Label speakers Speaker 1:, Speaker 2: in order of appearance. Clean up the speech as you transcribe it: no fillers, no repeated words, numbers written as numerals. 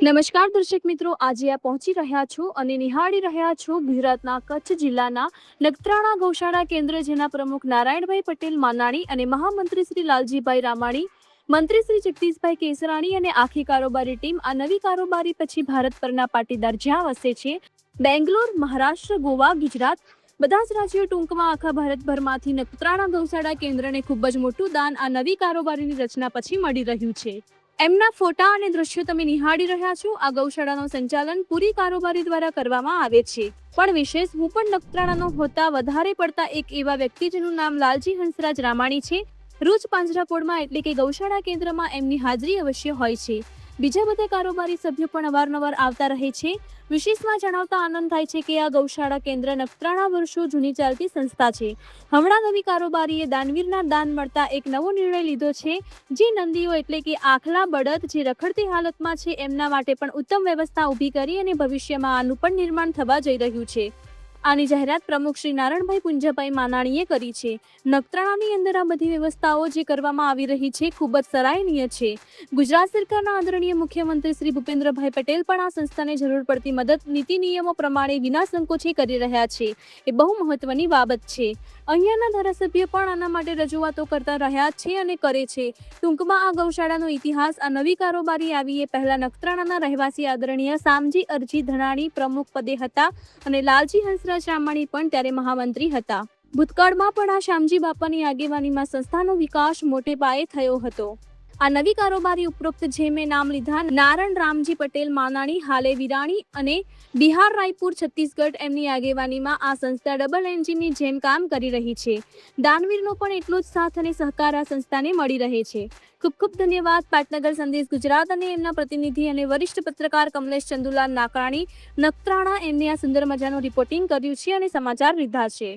Speaker 1: નમસ્કાર દર્શક મિત્રો, આજે આ પહોંચી રહ્યા છો અને નિહાળી રહ્યા છો ગુજરાતના કચ્છ જિલ્લાના નખત્રાણા ગૌશાળા કેન્દ્ર, જેના પ્રમુખ નારાયણભાઈ પટેલ માનાણી અને મહામંત્રી શ્રી લાલજીભાઈ રામાણી, મંત્રી શ્રી જગદીશભાઈ કેસરાણી અને આખી કારોબારી ટીમ આ નવી કારોબારી પછી ભારત પરના પાટીદાર જ્યાં વસે છે, બેંગ્લોર, મહારાષ્ટ્ર, ગોવા, ગુજરાત, બધા જ રાજ્યો, ટૂંકમાં આખા ભારતભરમાંથી નખત્રાણા ગૌશાળા કેન્દ્રને ખૂબ જ મોટું દાન આ નવી કારોબારીની રચના પછી મળી રહ્યું છે. એમના ફોટા અને દ્રશ્યો તમે નિહાળી રહ્યા છો. આ ગૌશાળાનું સંચાલન પૂરી કારોબારી દ્વારા કરવામાં આવે છે. પણ વિશેષ, હું પણ નખત્રાણાનો હોતા વધારે પડતા એક એવા વ્યક્તિ જેનું નામ લાલજી હંસરાજ રામાણી છે. રોજ પાંજરાપોળમાં એટલે કે ગૌશાળા કેન્દ્રમાં એમની હાજરી અવશ્ય હોય છે. બીજા બધા કારોબારી સભ્યો પણ અવારનવાર આવતા રહે છે. વિશેષમાં જણાવતા આનંદ થાય છે કે આ ગૌશાળા કેન્દ્ર નખત્રાણા વર્ષો જૂની ચાલતી સંસ્થા છે. હમણાં નવી કારોબારીએ દાનવીરના દાન મળતા એક નવો નિર્ણય લીધો છે. જે નંદીઓ એટલે કે આખલા બળદ જે રખડતી હાલતમાં છે, એમના માટે પણ ઉત્તમ વ્યવસ્થા ઊભી કરી અને ભવિષ્યમાં આનું પણ નિર્માણ થવા જઈ રહ્યું છે. આની જાહેરાત પ્રમુખ શ્રી નારાયણભાઈ પુંજાભાઈ માનાણીએ કરી છે. નખત્રાણાની અંદર આ બધી વ્યવસ્થાઓ જે કરવામાં આવી રહી છે ખૂબ જ સરાહનીય છે. ગુજરાત સરકારના આદરણીય મુખ્યમંત્રી શ્રી ભૂપેન્દ્રભાઈ પટેલ પણ આ સંસ્થાને જરૂર પડતી મદદ નીતિ નિયમો પ્રમાણે વિના સંકોચે કરી રહ્યા છે. એ બહુ મહત્વની બાબત છે. અહીંયાના ધારાસભ્ય પણ આના માટે રજૂઆતો કરતા રહ્યા છે અને કરે છે. ટૂંકમાં આ ગૌશાળાનો ઇતિહાસ આ નવી કારોબારી આવી એ પહેલા નખત્રાણાના રહેવાસી આદરણીય શામજી અરજી ધણાણી પ્રમુખ પદે હતા અને લાલજી હંસરાજ રામાણી પણ ત્યારે મહામંત્રી હતા. ભૂતકાળમાં પણ આ શામજી બાપાની આગેવાનીમાં સંસ્થાનો વિકાસ મોટે પાયે થયો હતો. આ નવી કારોબારી ઉપરોક્ત જે મેં નામ લીધા, નારણ રામજી પટેલ માનાણી, હાલે વિરાણી અને બિહાર, રાયપુર, છત્તીસગઢ, એમની આગેવાનીમાં આ સંસ્થા ડબલ એન્જિનની જેમ કામ કરી રહી છે. દાનવીરનો પણ એટલો જ સાથ અને સહકાર આ સંસ્થાને મળી રહે છે. ખૂબ ખૂબ ધન્યવાદ. પાટનગર સંદેશ ગુજરાત અને એમના પ્રતિનિધિ અને વરિષ્ઠ પત્રકાર કમલેશ ચંદુલાલ નાકરાણી, નખત્રાણા, એમને આ સુંદર મજાનું રિપોર્ટિંગ કર્યું છે અને સમાચાર લીધા છે.